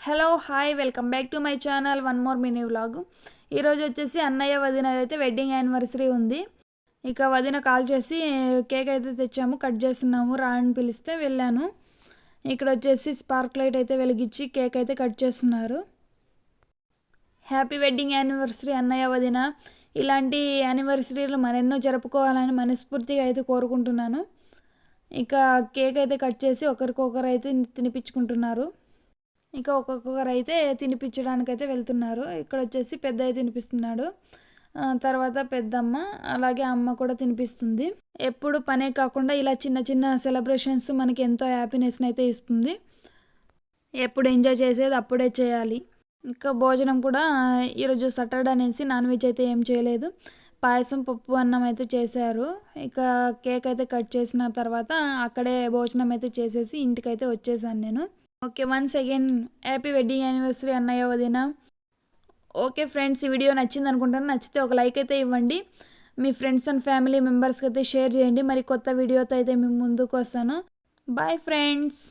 Hello hi welcome back to my channel one more mini vlog. ఈరోజు వచ్చేసి అన్నయ్య వదిన అయితే వెడ్డింగ్ యానివర్సరీ ఉంది. ఇక వదిన కాల్ చేసి కేక్ అయితే తెచ్చాము, కట్ చేస్తున్నాము రా అని పిలిస్తే వెళ్ళాను. ఇక్కడ వచ్చేసి స్పార్క్ లైట్ అయితే వెలిగించి కేక్ అయితే కట్ చేస్తున్నారు. హ్యాపీ వెడ్డింగ్ యానివర్సరీ అన్నయ్య వదిన. ఇలాంటి యానివర్సరీలు మరెన్నో జరుపుకోవాలని మనస్ఫూర్తిగా అయితే కోరుకుంటున్నాను. ఇక కేక్ అయితే కట్ చేసి ఒకరికొకరు అయితే తినిపించుకుంటున్నారు. ఇక ఒక్కొక్కరు అయితే తినిపించడానికి అయితే వెళ్తున్నారు. ఇక్కడ వచ్చేసి పెద్దయ్య తినిపిస్తున్నాడు, తర్వాత పెద్దమ్మ, అలాగే అమ్మ కూడా తినిపిస్తుంది. ఎప్పుడు పనే కాకుండా ఇలా చిన్న చిన్న సెలబ్రేషన్స్ మనకి ఎంతో హ్యాపీనెస్ని అయితే ఇస్తుంది. ఎప్పుడు ఎంజాయ్ చేసేది అప్పుడే చేయాలి. ఇంకా భోజనం కూడా ఈరోజు సాటర్డే అనేసి నాన్ వెజ్ అయితే ఏం చేయలేదు. పాయసం, పప్పు, అన్నం అయితే చేశారు. ఇక కేక్ అయితే కట్ చేసిన తర్వాత అక్కడే భోజనం అయితే చేసేసి ఇంటికైతే వచ్చేసాను నేను. Okay, once again happy wedding anniversary అన్నయ్య వదిన. ఓకే ఫ్రెండ్స్, ఈ వీడియో నచ్చింది అనుకుంటాను. నచ్చితే ఒక లైక్ అయితే ఇవ్వండి. మీ ఫ్రెండ్స్ అండ్ ఫ్యామిలీ మెంబర్స్కి అయితే షేర్ చేయండి. మరి కొత్త వీడియోతో అయితే మేము ముందుకు వస్తాను. Bye friends.